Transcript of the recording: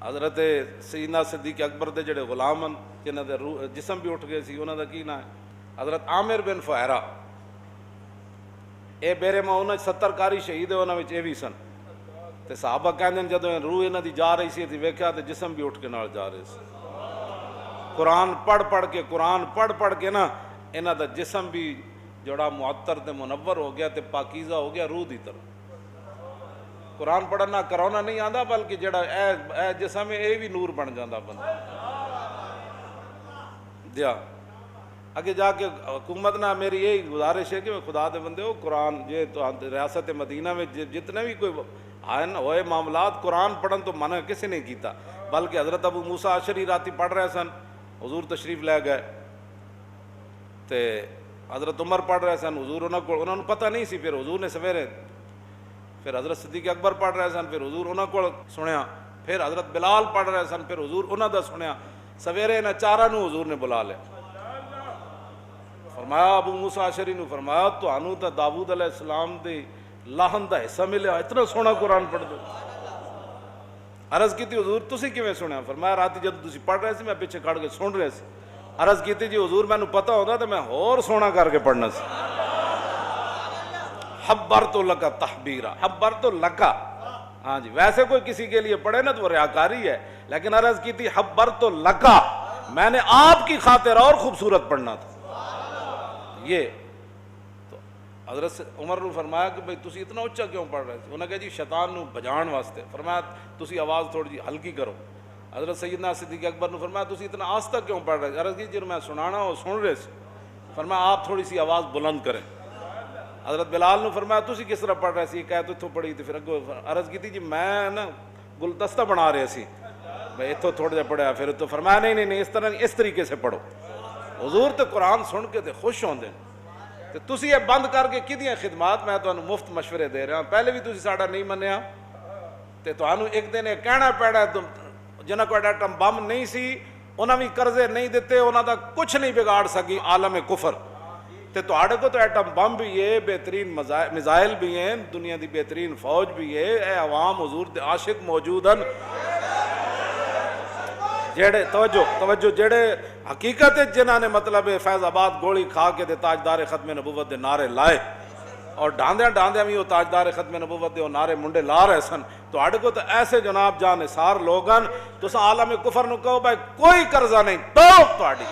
حضرت سیدنا صدیق اکبر دے جڑے غلام ہیں جنہاں دے جسم بھی اٹھ گئے سی، انہاں دا کی نام ہے؟ حضرت عامر بن فہرا، اے بیرے ماں انہاں 70 کاری شہید ہے، انہاں وچ اے وی سن تے صحابہ کہندے ہیں جدوں روح انہاں دی جا رہی سی تے ویکھیا تے جسم بھی اٹھ کے نال جا رہے سی۔ قرآن پڑھ کے نا انہاں دا جسم بھی جڑا معطر تے منور ہو گیا تے پاکیزہ ہو گیا روح دی طرح۔ قرآن پڑھنا کرونا نہیں آندا، بلکہ جڑا اے جسم ہے اے بھی نور بن جاندا بندہ دیا۔ اگے جا کے حکومت نہ میری یہی گزارش ہے کہ خدا دے بندے ہو قرآن یہ تو ریاست مدینہ میں جتنے بھی کوئی آئے ہوئے معاملات قرآن پڑھن تو منع کسی نے کیتا، بلکہ حضرت ابو موسیٰ اشعری راتی پڑھ رہے سن، حضور تشریف لے گئے تے حضرت عمر پڑھ رہے سن، حضور انہوں نے پتہ نہیں سی، پھر حضور نے سویرے پھر حضرت صدیق اکبر پڑھ رہے سن، پھر حضور انہوں کو سنیا، پھر حضرت بلال پڑھ رہے سن، پھر حضور انہوں دا سنیا، سویرے انہاں چارہ نو حضور نے بلا لیا، فرمایا ابو موسیٰ اشعری نو فرمایا تو انو تا داؤد علیہ السلام دی لاہن دا حصہ ملیا، اتنا سونا قرآن پڑھ دو۔ عرض کی تھی حضور تسی کیویں سنیا؟ فرمایا راتی جب تسی پڑھ رہے سی میں پیچھے کھڑ کے سن رہے سی۔ عرض کی تھی جی حضور میں نو پتہ ہوتا تو میں اور سونا کر کے پڑھنا سی۔ حبرت لکا تحبیرا، حبرت لکا، ہاں جی ویسے کوئی کسی کے لیے پڑھے نا تو وہ ریاکاری ہے، لیکن عرض کی تھی حبرت لکا، میں نے آپ کی خاطر اور خوبصورت پڑھنا تھا یہ۔ تو حضرت عمر نے فرمایا کہ بھئی تسی اتنا اچھا کیوں پڑھ رہے تھے؟ انہوں نے کہا جی شیطان نو بجان واسطے۔ فرمایا تسی آواز تھوڑی جی ہلکی کرو۔ حضرت سیدنا صدیق اکبر نے فرمایا تسی اتنا آہستہ کیوں پڑھ رہے تھے؟ عرض کی جی میں سنانا وہ سن رہے سے۔ فرمایا آپ تھوڑی سی آواز بلند کریں۔ حضرت بلال نے فرمایا تسی کس طرح پڑھ رہے سی؟ کہہ تو اتھوں پڑھی تھی، پھر اگو عرض کی تھی جی میں نا گلدستہ بنا رہے سی، میں اتھوں تھوڑا جا پڑھا، پھر تو فرمایا نہیں اس طرح نہیں، اس طریقے سے پڑھو۔ حضور تے قرآن سن کے تے خوش ہوندے تے تسی یہ بند کر کے کدیاں خدمات میں تانوں مفت مشورے دے رہا ہوں، پہلے بھی تسی ساڈا نہیں منیا تے تانوں ایک دن یہ کہنا پیڑا جنہاں کو ایٹم بم نہیں سی انہاں بھی قرضے نہیں دیتے، انہاں دا کچھ نہیں بگاڑ سکی عالم کفر تے تہاڈے کو تو ایٹم بم بھی ہے، بہترین میزائل بھی ہیں، دنیا دی بہترین فوج بھی ہے، اے عوام حضور دے عاشق موجود ہیں جڑے توجہ جڑے حقیقت جنہاں نے مطلب فیض آباد گولی کھا کے دے تاجدار ختم نبوت دے نعرے لائے اور ڈاندیاں بھی وہ تاجدار ختم نبوت دے وہ نعرے منڈے لا رہے سن، تو آڑے کو تو ایسے جناب جان نثار لوگن تو عالم کفر نو کہو بھائی کوئی قرضہ نہیں، توبہ تہاڈی